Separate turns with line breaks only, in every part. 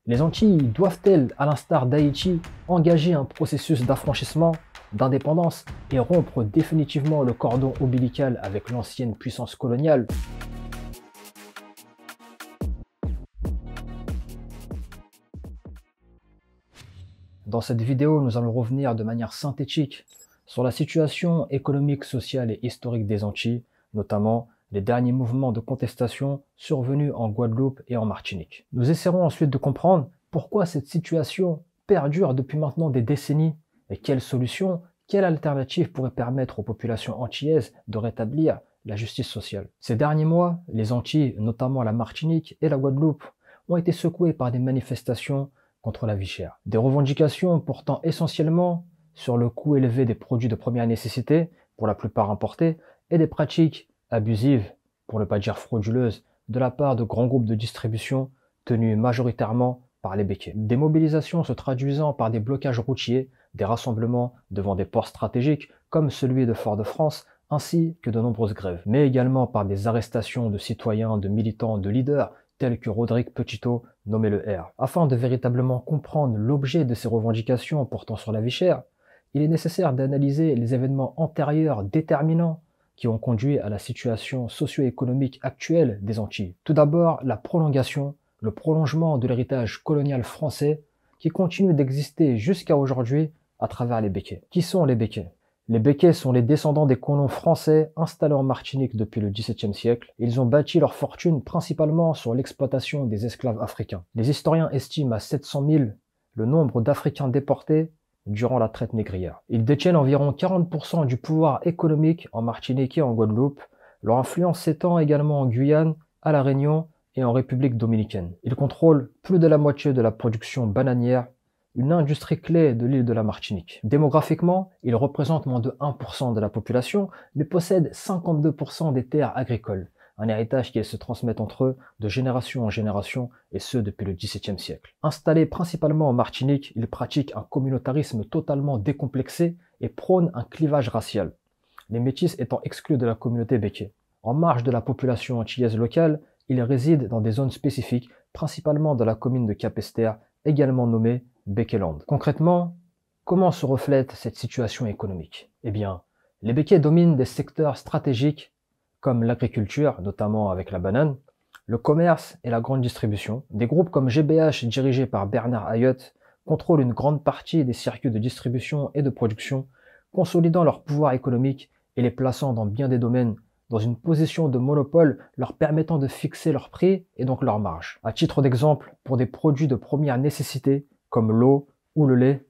Les Antilles doivent-elles, à l'instar d'Haïti, engager un processus d'affranchissement, d'indépendance et rompre définitivement le cordon ombilical avec l'ancienne puissance coloniale? Dans cette vidéo, nous allons revenir de manière synthétique sur la situation économique, sociale et historique des Antilles, notamment les derniers mouvements de contestation survenus en Guadeloupe et en Martinique. Nous essaierons ensuite de comprendre pourquoi cette situation perdure depuis maintenant des décennies et quelles solutions, quelles alternatives pourraient permettre aux populations antillaises de rétablir la justice sociale. Ces derniers mois, les Antilles, notamment la Martinique et la Guadeloupe, ont été secouées par des manifestations contre la vie chère. Des revendications portant essentiellement sur le coût élevé des produits de première nécessité, pour la plupart importés, et des pratiques abusives, pour ne pas dire frauduleuses, de la part de grands groupes de distribution tenus majoritairement par les béquets. Des mobilisations se traduisant par des blocages routiers, des rassemblements devant des ports stratégiques comme celui de Fort-de-France, ainsi que de nombreuses grèves, mais également par des arrestations de citoyens, de militants, de leaders, tels que Rodrigue Petitot, nommé le R. Afin de véritablement comprendre l'objet de ces revendications portant sur la vie chère, il est nécessaire d'analyser les événements antérieurs déterminants qui ont conduit à la situation socio-économique actuelle des Antilles. Tout d'abord, la prolongation, le prolongement de l'héritage colonial français qui continue d'exister jusqu'à aujourd'hui à travers les béquets. Qui sont les béquets? Les béquets sont les descendants des colons français installés en Martinique depuis le XVIIe siècle. Ils ont bâti leur fortune principalement sur l'exploitation des esclaves africains. Les historiens estiment à 700 000 le nombre d'Africains déportés durant la traite négrière. Ils détiennent environ 40% du pouvoir économique en Martinique et en Guadeloupe. Leur influence s'étend également en Guyane, à La Réunion et en République dominicaine. Ils contrôlent plus de la moitié de la production bananière, une industrie clé de l'île de la Martinique. Démographiquement, ils représentent moins de 1% de la population, mais possèdent 52% des terres agricoles, un héritage qu'ils se transmettent entre eux de génération en génération, et ce depuis le XVIIe siècle. Installés principalement en Martinique, ils pratiquent un communautarisme totalement décomplexé et prônent un clivage racial, les métis étant exclus de la communauté béquet. En marge de la population antillaise locale, ils résident dans des zones spécifiques, principalement dans la commune de Capesterre, également nommée Béqueland. Concrètement, comment se reflète cette situation économique? Eh bien, les béquets dominent des secteurs stratégiques comme l'agriculture, notamment avec la banane, le commerce et la grande distribution. Des groupes comme GBH, dirigés par Bernard Ayotte, contrôlent une grande partie des circuits de distribution et de production, consolidant leur pouvoir économique et les plaçant dans bien des domaines dans une position de monopole leur permettant de fixer leurs prix et donc leurs marges. À titre d'exemple, pour des produits de première nécessité, comme l'eau ou le lait,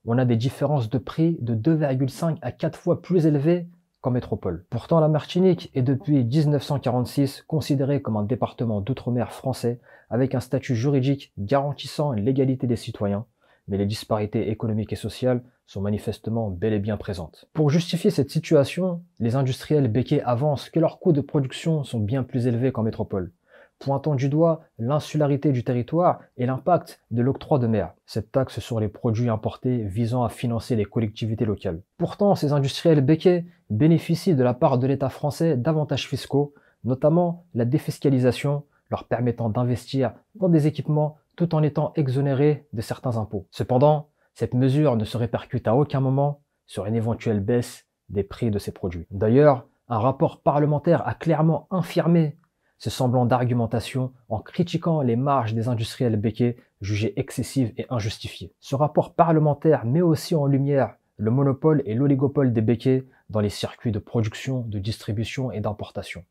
on a des différences de prix de 2,5 à 4 fois plus élevées qu'en métropole. Pourtant, la Martinique est depuis 1946 considérée comme un département d'outre-mer français avec un statut juridique garantissant l'égalité des citoyens, mais les disparités économiques et sociales sont manifestement bel et bien présentes. Pour justifier cette situation, les industriels béquets avancent que leurs coûts de production sont bien plus élevés qu'en métropole, pointant du doigt l'insularité du territoire et l'impact de l'octroi de mer, cette taxe sur les produits importés visant à financer les collectivités locales. Pourtant, ces industriels béquets bénéficient de la part de l'État français d'avantages fiscaux, notamment la défiscalisation, leur permettant d'investir dans des équipements tout en étant exonérés de certains impôts. Cependant, cette mesure ne se répercute à aucun moment sur une éventuelle baisse des prix de ces produits. D'ailleurs, un rapport parlementaire a clairement infirmé ce semblant d'argumentation en critiquant les marges des industriels béquets jugées excessives et injustifiées. Ce rapport parlementaire met aussi en lumière le monopole et l'oligopole des béquets dans les circuits de production, de distribution et d'importation.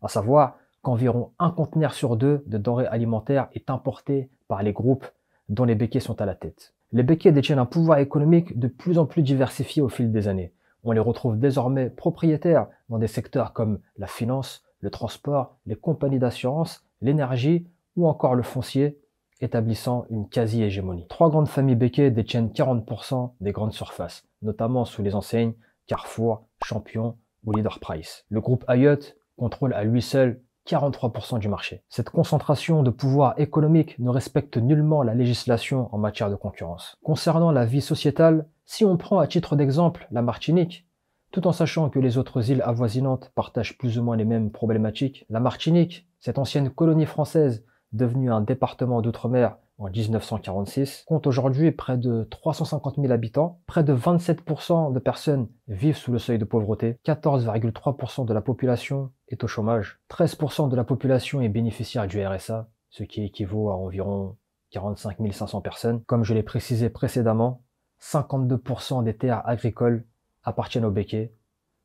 À savoir qu'environ un conteneur sur deux de denrées alimentaires est importé par les groupes dont les béquets sont à la tête. Les béquets détiennent un pouvoir économique de plus en plus diversifié au fil des années. On les retrouve désormais propriétaires dans des secteurs comme la finance, le transport, les compagnies d'assurance, l'énergie ou encore le foncier, établissant une quasi-hégémonie. 3 grandes familles béquets détiennent 40% des grandes surfaces, notamment sous les enseignes Carrefour, Champion ou Leader Price. Le groupe Ayotte contrôle à lui seul 43% du marché. Cette concentration de pouvoir économique ne respecte nullement la législation en matière de concurrence. Concernant la vie sociétale, si on prend à titre d'exemple la Martinique, tout en sachant que les autres îles avoisinantes partagent plus ou moins les mêmes problématiques, la Martinique, cette ancienne colonie française devenue un département d'outre-mer en 1946, compte aujourd'hui près de 350 000 habitants. Près de 27% de personnes vivent sous le seuil de pauvreté. 14,3% de la population est au chômage. 13% de la population est bénéficiaire du RSA, ce qui équivaut à environ 45 500 personnes. Comme je l'ai précisé précédemment, 52% des terres agricoles appartiennent aux Békés,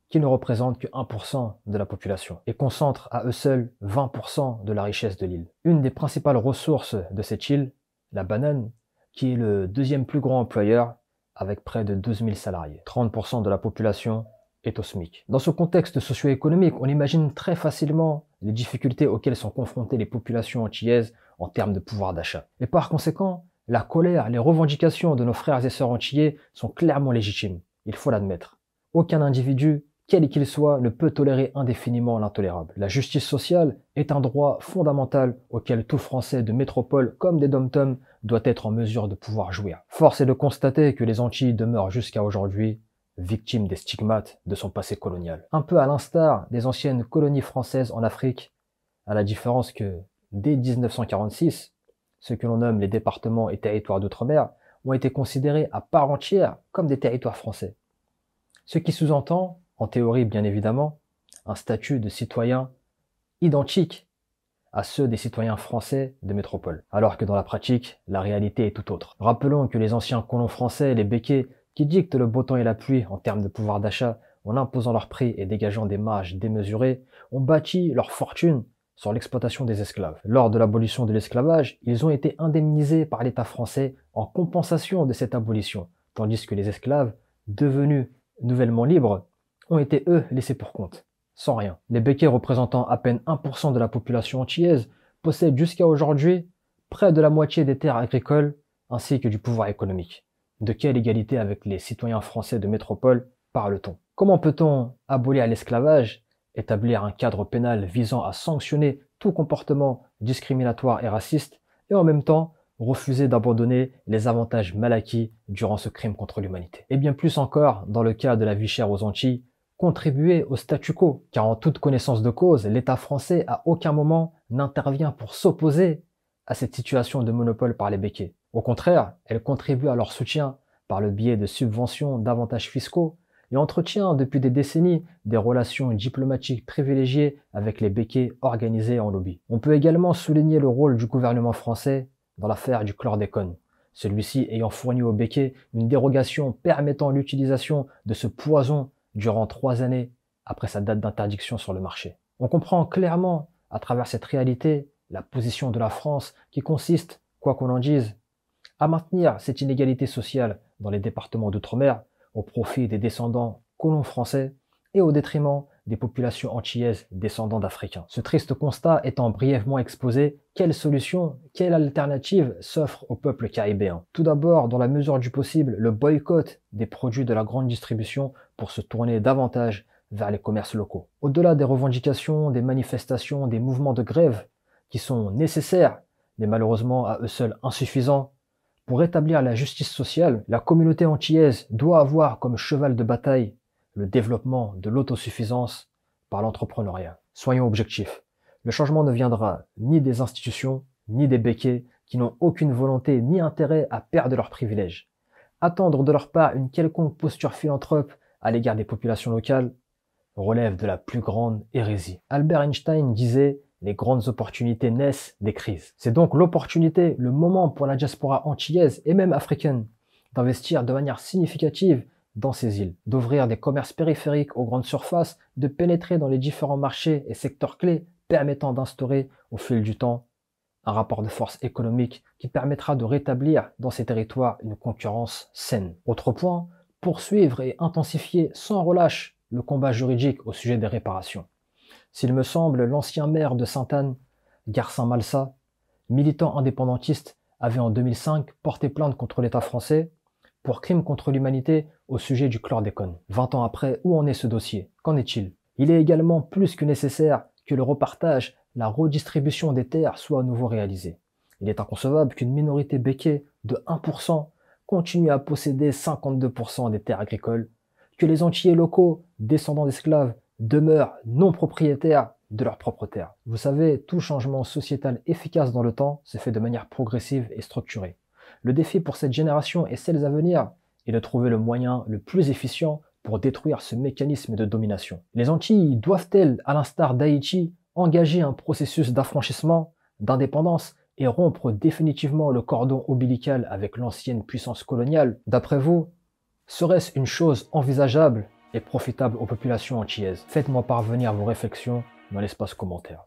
qui ne représentent que 1% de la population et concentrent à eux seuls 20% de la richesse de l'île. Une des principales ressources de cette île, la banane, qui est le deuxième plus grand employeur avec près de 12 000 salariés. 30% de la population est au SMIC. Dans ce contexte socio-économique, on imagine très facilement les difficultés auxquelles sont confrontées les populations antillaises en termes de pouvoir d'achat. Et par conséquent, la colère, les revendications de nos frères et sœurs antillais sont clairement légitimes. Il faut l'admettre. Aucun individu, quel qu'il soit, ne peut tolérer indéfiniment l'intolérable. La justice sociale est un droit fondamental auquel tout Français de métropole comme des dom-toms doit être en mesure de pouvoir jouir. Force est de constater que les Antilles demeurent jusqu'à aujourd'hui victimes des stigmates de son passé colonial. Un peu à l'instar des anciennes colonies françaises en Afrique, à la différence que, dès 1946, ce que l'on nomme les départements et territoires d'outre-mer ont été considérés à part entière comme des territoires français. Ce qui sous-entend, en théorie bien évidemment, un statut de citoyen identique à ceux des citoyens français de métropole, alors que dans la pratique, la réalité est tout autre. Rappelons que les anciens colons français, les Békés, qui dictent le beau temps et la pluie en termes de pouvoir d'achat, en imposant leurs prix et dégageant des marges démesurées, ont bâti leur fortune sur l'exploitation des esclaves. Lors de l'abolition de l'esclavage, ils ont été indemnisés par l'État français en compensation de cette abolition, tandis que les esclaves, devenus nouvellement libres, ont été eux laissés pour compte, sans rien. Les Békés, représentant à peine 1% de la population antillaise, possèdent jusqu'à aujourd'hui près de la moitié des terres agricoles ainsi que du pouvoir économique. De quelle égalité avec les citoyens français de métropole parle-t-on? Comment peut-on abolir l'esclavage, établir un cadre pénal visant à sanctionner tout comportement discriminatoire et raciste, et en même temps refuser d'abandonner les avantages mal acquis durant ce crime contre l'humanité? Et bien plus encore, dans le cas de la vie chère aux Antilles, contribuer au statu quo, car en toute connaissance de cause, l'État français à aucun moment n'intervient pour s'opposer à cette situation de monopole par les Békés. Au contraire, elle contribue à leur soutien par le biais de subventions, d'avantages fiscaux, et entretient depuis des décennies des relations diplomatiques privilégiées avec les Békés organisés en lobby. On peut également souligner le rôle du gouvernement français dans l'affaire du chlordécone, celui-ci ayant fourni aux Békés une dérogation permettant l'utilisation de ce poison durant 3 années après sa date d'interdiction sur le marché. On comprend clairement, à travers cette réalité, la position de la France qui consiste, quoi qu'on en dise, à maintenir cette inégalité sociale dans les départements d'outre-mer au profit des descendants colons français et au détriment des populations antillaises descendants d'Africains. Ce triste constat étant brièvement exposé, quelle solution, quelle alternative s'offre au peuple caribéen? Tout d'abord, dans la mesure du possible, le boycott des produits de la grande distribution pour se tourner davantage vers les commerces locaux. Au-delà des revendications, des manifestations, des mouvements de grève qui sont nécessaires, mais malheureusement à eux seuls insuffisants, pour rétablir la justice sociale, la communauté antillaise doit avoir comme cheval de bataille le développement de l'autosuffisance par l'entrepreneuriat. Soyons objectifs. Le changement ne viendra ni des institutions, ni des Békés qui n'ont aucune volonté ni intérêt à perdre leurs privilèges. Attendre de leur part une quelconque posture philanthrope à l'égard des populations locales relève de la plus grande hérésie. Albert Einstein disait « Les grandes opportunités naissent des crises ». C'est donc l'opportunité, le moment pour la diaspora antillaise et même africaine d'investir de manière significative dans ces îles, d'ouvrir des commerces périphériques aux grandes surfaces, de pénétrer dans les différents marchés et secteurs clés permettant d'instaurer au fil du temps un rapport de force économique qui permettra de rétablir dans ces territoires une concurrence saine. Autre point, poursuivre et intensifier sans relâche le combat juridique au sujet des réparations. S'il me semble, l'ancien maire de Sainte-Anne, Garcin Malsa, militant indépendantiste, avait en 2005 porté plainte contre l'État français pour crime contre l'humanité au sujet du chlordécone. 20 ans après, où en est ce dossier? Qu'en est-il? Il est également plus que nécessaire que le repartage, la redistribution des terres soit à nouveau réalisée. Il est inconcevable qu'une minorité békée de 1% continue à posséder 52% des terres agricoles, que les Antillais locaux, descendants d'esclaves, demeurent non propriétaires de leur propre terre. Vous savez, tout changement sociétal efficace dans le temps se fait de manière progressive et structurée. Le défi pour cette génération et celles à venir est de trouver le moyen le plus efficient pour détruire ce mécanisme de domination. Les Antilles doivent-elles, à l'instar d'Haïti, engager un processus d'affranchissement, d'indépendance et rompre définitivement le cordon ombilical avec l'ancienne puissance coloniale? D'après vous, serait-ce une chose envisageable et profitable aux populations antillaises? Faites-moi parvenir vos réflexions dans l'espace commentaire.